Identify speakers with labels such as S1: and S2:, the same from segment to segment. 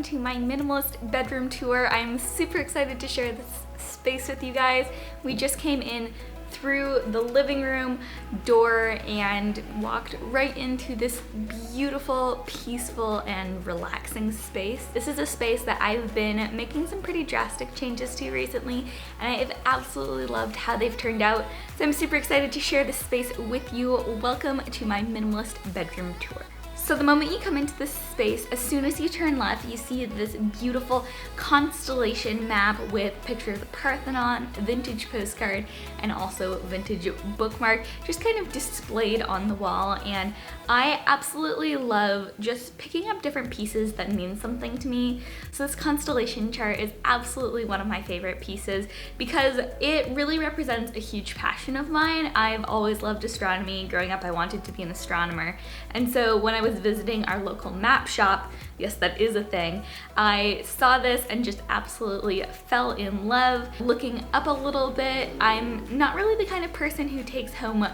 S1: to my minimalist bedroom tour. I'm super excited to share this space with you guys. We just came in through the living room door and walked right into this beautiful, peaceful, and relaxing space. This is a space that I've been making some pretty drastic changes to recently, and I've absolutely loved how they've turned out. So I'm super excited to share this space with you. Welcome to my minimalist bedroom tour. So the moment you come into this space, as soon as you turn left, you see this beautiful constellation map with a picture of the Parthenon, a vintage postcard, and also vintage bookmark, just kind of displayed on the wall. And I absolutely love just picking up different pieces that mean something to me. So this constellation chart is absolutely one of my favorite pieces because it really represents a huge passion of mine. I've always loved astronomy. Growing up, I wanted to be an astronomer. And so when I was visiting our local map shop, yes, that is a thing, I saw this and just absolutely fell in love. Looking up a little bit, I'm not really the kind of person who takes home,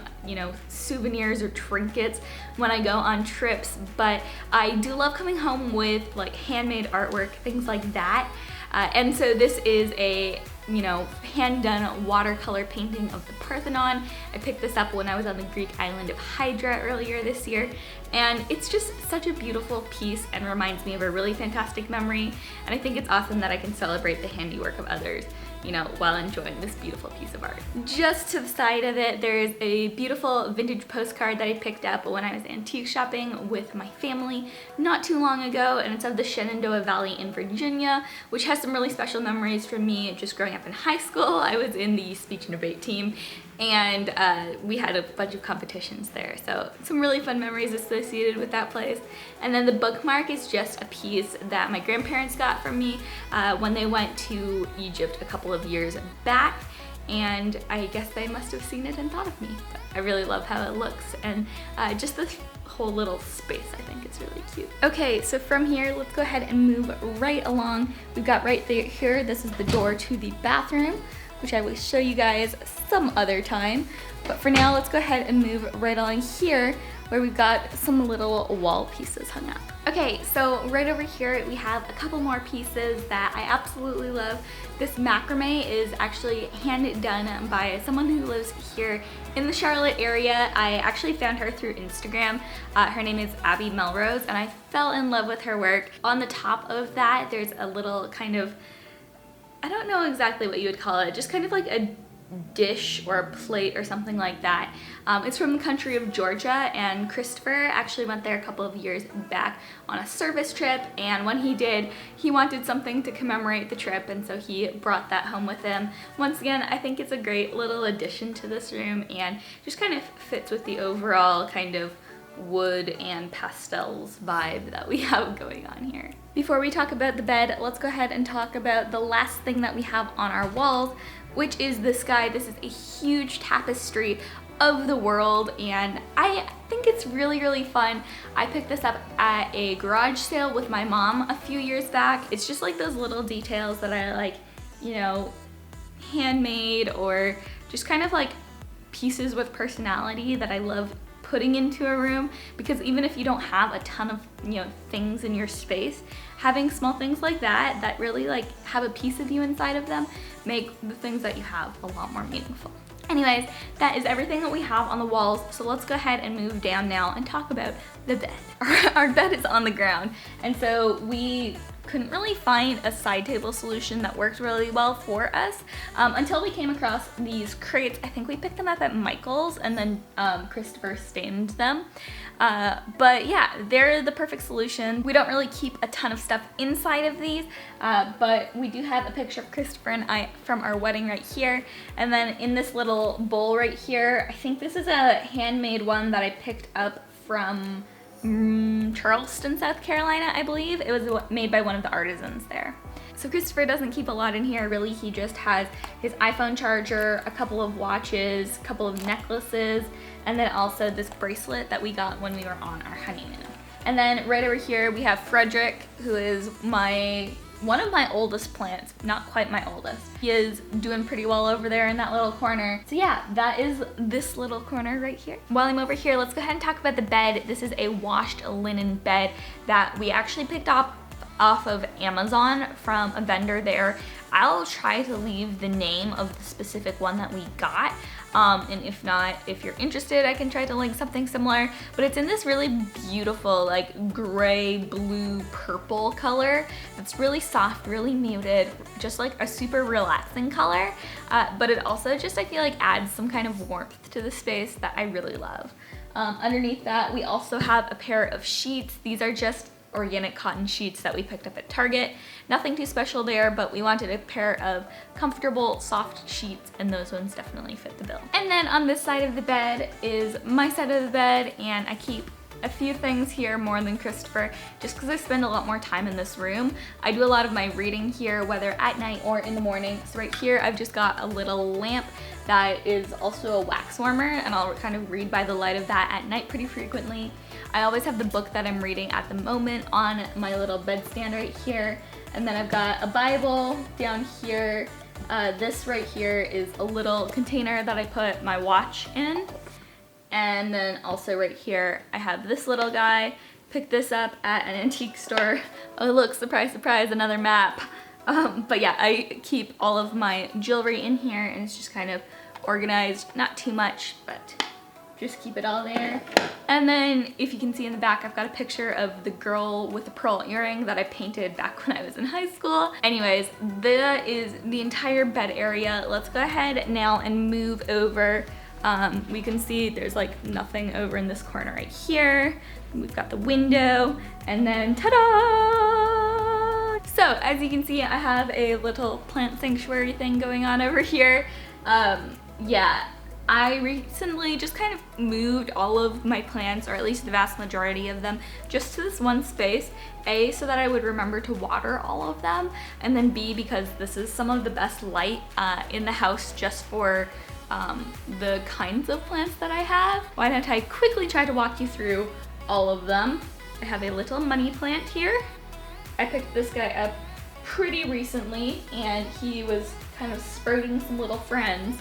S1: souvenirs or trinkets when I go on trips, but I do love coming home with like handmade artwork, things like that. And so this is a hand-done watercolor painting of the Parthenon. I picked this up when I was on the Greek island of Hydra earlier this year, and it's just such a beautiful piece and reminds me of a really fantastic memory, and I think it's awesome that I can celebrate the handiwork of others, while enjoying this beautiful piece of art. Just to the side of it, there's a beautiful vintage postcard that I picked up when I was antique shopping with my family not too long ago, and it's of the Shenandoah Valley in Virginia, which has some really special memories for me just growing up in high school. I was in the speech and debate team, and we had a bunch of competitions there, so some really fun memories associated with that place. And then the bookmark is just a piece that my grandparents got from me when they went to Egypt a couple of years back, and I guess they must have seen it and thought of me. But I really love how it looks, and just this whole little space I think is really cute. Okay, so from here, let's go ahead and move right along. We've got right there here, this is the door to the bathroom, which I will show you guys some other time. But for now, let's go ahead and move right along here where we've got some little wall pieces hung up. Okay, so right over here, we have a couple more pieces that I absolutely love. This macrame is actually hand done by someone who lives here in the Charlotte area. I actually found her through Instagram. Her name is Abby Melrose, and I fell in love with her work. On the top of that, there's a little kind of, I don't know exactly what you would call it, just kind of like a dish or a plate or something like that. It's from the country of Georgia, and Christopher actually went there a couple of years back on a service trip, and when he did, he wanted something to commemorate the trip, and so he brought that home with him. Once again, I think it's a great little addition to this room and just kind of fits with the overall kind of wood and pastels vibe that we have going on here. Before we talk about the bed, let's go ahead and talk about the last thing that we have on our walls, which is this guy. This is a huge tapestry of the world, and I think it's really, really fun. I picked this up at a garage sale with my mom a few years back. It's just like those little details that I like, handmade, or just kind of like pieces with personality that I love putting into a room, because even if you don't have a ton of things in your space, having small things like that that really like have a piece of you inside of them make the things that you have a lot more meaningful. Anyways, that is everything that we have on the walls, so let's go ahead and move down now and talk about the bed. Our bed is on the ground, and so we couldn't really find a side table solution that worked really well for us until we came across these crates. I think we picked them up at Michael's, and then Christopher stained them. But yeah, they're the perfect solution. We don't really keep a ton of stuff inside of these, but we do have a picture of Christopher and I from our wedding right here. And then in this little bowl right here, I think this is a handmade one that I picked up from Charleston, South Carolina, I believe. It was made by one of the artisans there. So Christopher doesn't keep a lot in here, really. He just has his iPhone charger, a couple of watches, a couple of necklaces, and then also this bracelet that we got when we were on our honeymoon. And then right over here we have Frederick, who is one of my oldest plants, not quite my oldest. He is doing pretty well over there in that little corner. So yeah, that is this little corner right here. While I'm over here, let's go ahead and talk about the bed. This is a washed linen bed that we actually picked up off of Amazon from a vendor there. I'll try to leave the name of the specific one that we got. And if not, if you're interested, I can try to link something similar. But it's in this really beautiful, like gray, blue, purple color. It's really soft, really muted, just like a super relaxing color. But it also just, I feel like, adds some kind of warmth to the space that I really love. Underneath that, we also have a pair of sheets. These are just organic cotton sheets that we picked up at Target. Nothing too special there, but we wanted a pair of comfortable, soft sheets, and those ones definitely fit the bill. And then on this side of the bed is my side of the bed, and I keep a few things here more than Christopher, just because I spend a lot more time in this room. I do a lot of my reading here, whether at night or in the morning. So right here, I've just got a little lamp that is also a wax warmer, and I'll kind of read by the light of that at night pretty frequently. I always have the book that I'm reading at the moment on my little bedstand right here. And then I've got a Bible down here. This right here is a little container that I put my watch in. And then also right here, I have this little guy. Picked this up at an antique store. Oh look, surprise, surprise, another map. But yeah, I keep all of my jewelry in here, and it's just kind of organized, not too much, but just keep it all there. And then if you can see in the back, I've got a picture of the girl with the pearl earring that I painted back when I was in high school. Anyways, that is the entire bed area. Let's go ahead now and move over. We can see there's like nothing over in this corner right here. We've got the window, and then ta-da! So as you can see, I have a little plant sanctuary thing going on over here. Yeah, I recently just kind of moved all of my plants, or at least the vast majority of them, just to this one space. A, so that I would remember to water all of them, and then B, because this is some of the best light in the house just for the kinds of plants that I have. Why don't I quickly try to walk you through all of them. I have a little money plant here. I picked this guy up pretty recently, and he was kind of sprouting some little friends.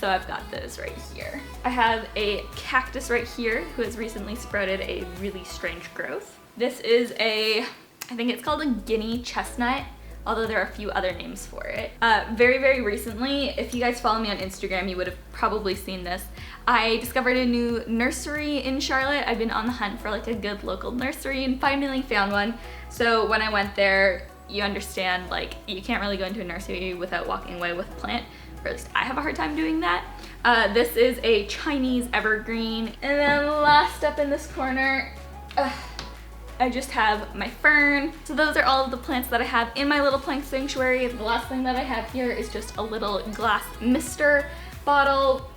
S1: So I've got those right here. I have a cactus right here who has recently sprouted a really strange growth. This is I think it's called a Guinea chestnut, although there are a few other names for it. Very, very recently, if you guys follow me on Instagram, you would have probably seen this. I discovered a new nursery in Charlotte. I've been on the hunt for like a good local nursery and finally found one. So when I went there, you understand, like, you can't really go into a nursery without walking away with a plant. Or at least I have a hard time doing that. This is a Chinese evergreen. And then last up in this corner, I just have my fern. So those are all of the plants that I have in my little plant sanctuary. The last thing that I have here is just a little glass mister bottle.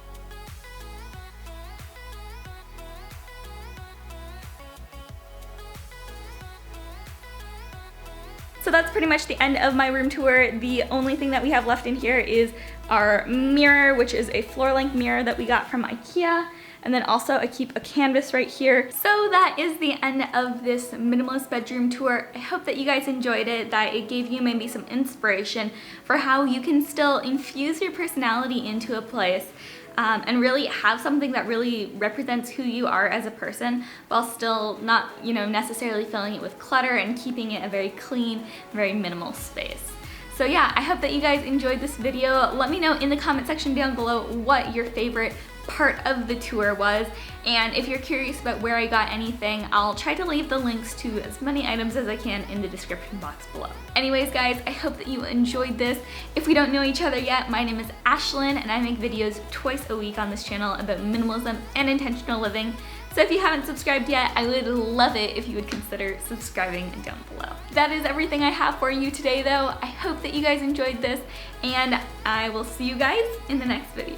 S1: So that's pretty much the end of my room tour. The only thing that we have left in here is our mirror, which is a floor-length mirror that we got from IKEA. And then also I keep a canvas right here. So that is the end of this minimalist bedroom tour. I hope that you guys enjoyed it, that it gave you maybe some inspiration for how you can still infuse your personality into a place and really have something that really represents who you are as a person, while still not, you know, necessarily filling it with clutter and keeping it a very clean, very minimal space. So yeah, I hope that you guys enjoyed this video. Let me know in the comment section down below what your favorite part of the tour was, and if you're curious about where I got anything, I'll try to leave the links to as many items as I can in the description box below. Anyways guys, I hope that you enjoyed this. If we don't know each other yet, my name is Ashlynne, and I make videos twice a week on this channel about minimalism and intentional living. So if you haven't subscribed yet, I would love it if you would consider subscribing down below. That is everything I have for you today though. I hope that you guys enjoyed this, and I will see you guys in the next video.